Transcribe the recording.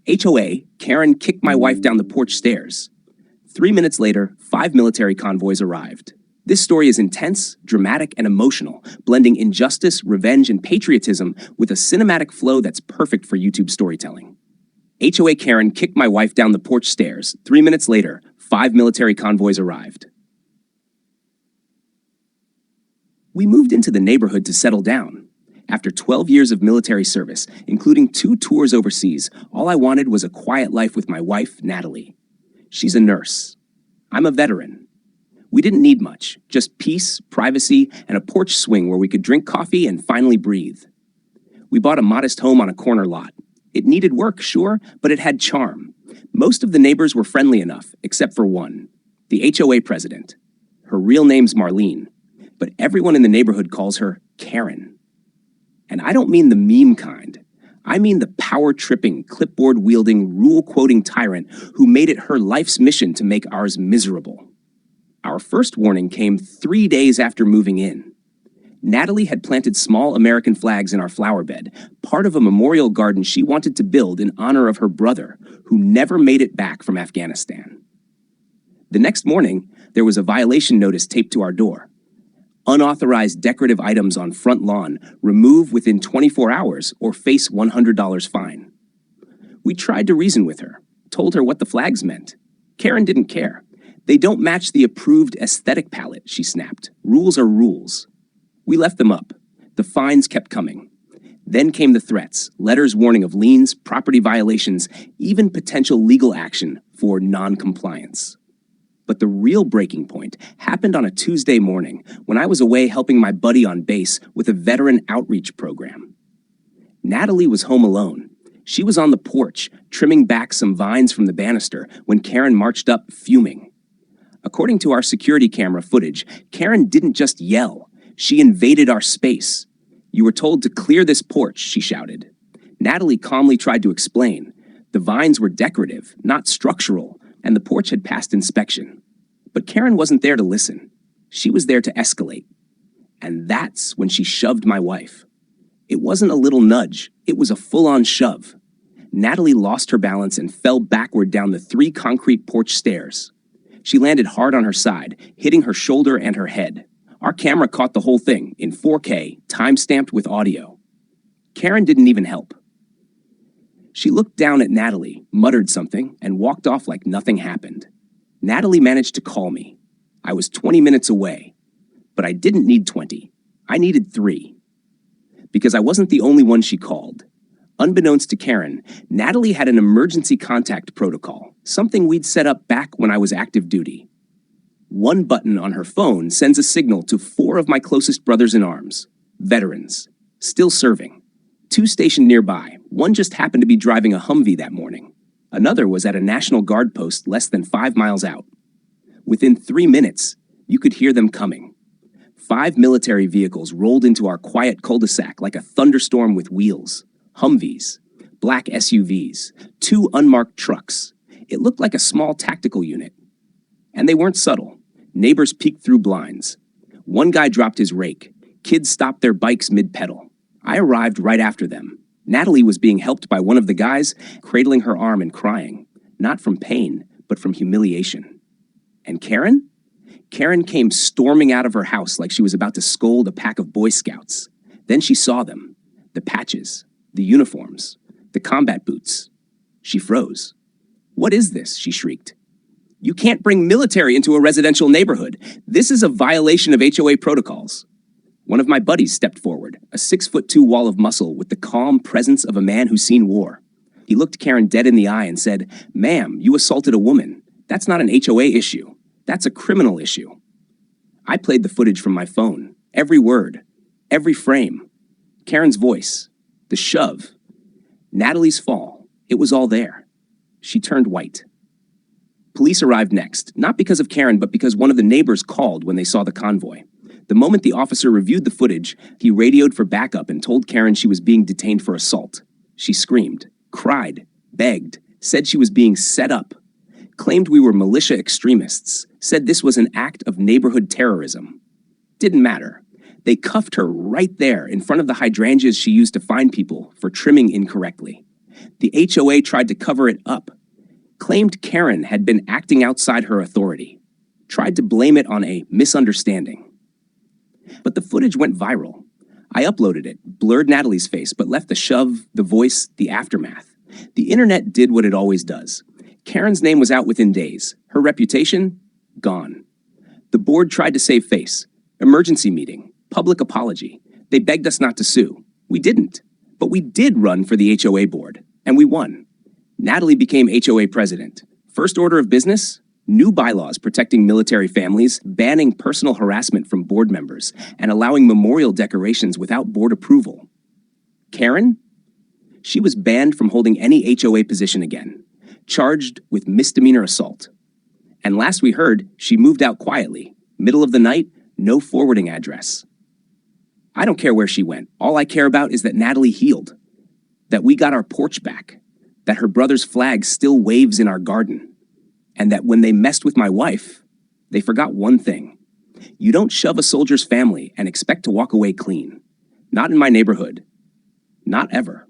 HOA, Karen kicked my wife down the porch stairs. 3 minutes later, 5 military convoys arrived. This story is intense, dramatic, and emotional, blending injustice, revenge, and patriotism with a cinematic flow that's perfect for YouTube storytelling. HOA Karen kicked my wife down the porch stairs. 3 minutes later, 5 military convoys arrived. We moved into the neighborhood to settle down. After 12 years of military service, including 2 tours overseas, all I wanted was a quiet life with my wife, Natalie. She's a nurse. I'm a veteran. We didn't need much, just peace, privacy, and a porch swing where we could drink coffee and finally breathe. We bought a modest home on a corner lot. It needed work, sure, but it had charm. Most of the neighbors were friendly enough, except for one, the HOA president. Her real name's Marlene, but everyone in the neighborhood calls her Karen. And I don't mean the meme kind. I mean the power-tripping, clipboard-wielding, rule-quoting tyrant who made it her life's mission to make ours miserable. Our first warning came 3 days after moving in. Natalie had planted small American flags in our flower bed, part of a memorial garden she wanted to build in honor of her brother, who never made it back from Afghanistan. The next morning, there was a violation notice taped to our door. Unauthorized decorative items on front lawn, remove within 24 hours or face $100 fine. We tried to reason with her, told her what the flags meant. Karen didn't care. They don't match the approved aesthetic palette, she snapped. Rules are rules. We left them up. The fines kept coming. Then came the threats, letters warning of liens, property violations, even potential legal action for non-compliance. But the real breaking point happened on a Tuesday morning when I was away helping my buddy on base with a veteran outreach program. Natalie was home alone. She was on the porch, trimming back some vines from the banister when Karen marched up, fuming. According to our security camera footage, Karen didn't just yell. She invaded our space. "You were told to clear this porch," she shouted. Natalie calmly tried to explain. The vines were decorative, not structural, and the porch had passed inspection. But Karen wasn't there to listen. She was there to escalate. And that's when she shoved my wife. It wasn't a little nudge. It was a full-on shove. Natalie lost her balance and fell backward down the 3 concrete porch stairs. She landed hard on her side, hitting her shoulder and her head. Our camera caught the whole thing in 4K, time-stamped with audio. Karen didn't even help. She looked down at Natalie, muttered something, and walked off like nothing happened. Natalie managed to call me. I was 20 minutes away. But I didn't need 20. I needed 3. Because I wasn't the only one she called. Unbeknownst to Karen, Natalie had an emergency contact protocol, something we'd set up back when I was active duty. One button on her phone sends a signal to 4 of my closest brothers in arms, veterans, still serving. 2 stationed nearby. One just happened to be driving a Humvee that morning. Another was at a National Guard post less than 5 miles out. Within 3 minutes, you could hear them coming. 5 military vehicles rolled into our quiet cul-de-sac like a thunderstorm with wheels. Humvees, black SUVs, 2 unmarked trucks. It looked like a small tactical unit. And they weren't subtle. Neighbors peeked through blinds. One guy dropped his rake. Kids stopped their bikes mid-pedal. I arrived right after them. Natalie was being helped by one of the guys, cradling her arm and crying. Not from pain, but from humiliation. And Karen? Karen came storming out of her house like she was about to scold a pack of Boy Scouts. Then she saw them. The patches, the uniforms, the combat boots. She froze. "What is this?" she shrieked. "You can't bring military into a residential neighborhood. This is a violation of HOA protocols." One of my buddies stepped forward, a 6'2" wall of muscle with the calm presence of a man who's seen war. He looked Karen dead in the eye and said, "Ma'am, you assaulted a woman. That's not an HOA issue. That's a criminal issue." I played the footage from my phone. Every word. Every frame. Karen's voice. The shove. Natalie's fall. It was all there. She turned white. Police arrived next, not because of Karen, but because one of the neighbors called when they saw the convoy. The moment the officer reviewed the footage, he radioed for backup and told Karen she was being detained for assault. She screamed, cried, begged, said she was being set up, claimed we were militia extremists, said this was an act of neighborhood terrorism. Didn't matter. They cuffed her right there in front of the hydrangeas she used to fine people for trimming incorrectly. The HOA tried to cover it up, claimed Karen had been acting outside her authority, tried to blame it on a misunderstanding. But the footage went viral. I uploaded it, blurred Natalie's face, but left the shove, the voice, the aftermath. The internet did what it always does. Karen's name was out within days. Her reputation? Gone. The board tried to save face. Emergency meeting. Public apology. They begged us not to sue. We didn't. But we did run for the HOA board, and we won. Natalie became HOA president. First order of business? New bylaws protecting military families, banning personal harassment from board members, and allowing memorial decorations without board approval. Karen? She was banned from holding any HOA position again, charged with misdemeanor assault. And last we heard, she moved out quietly. Middle of the night, no forwarding address. I don't care where she went. All I care about is that Natalie healed, that we got our porch back, that her brother's flag still waves in our garden, and that when they messed with my wife, they forgot one thing. You don't shove a soldier's family and expect to walk away clean. Not in my neighborhood. Not ever.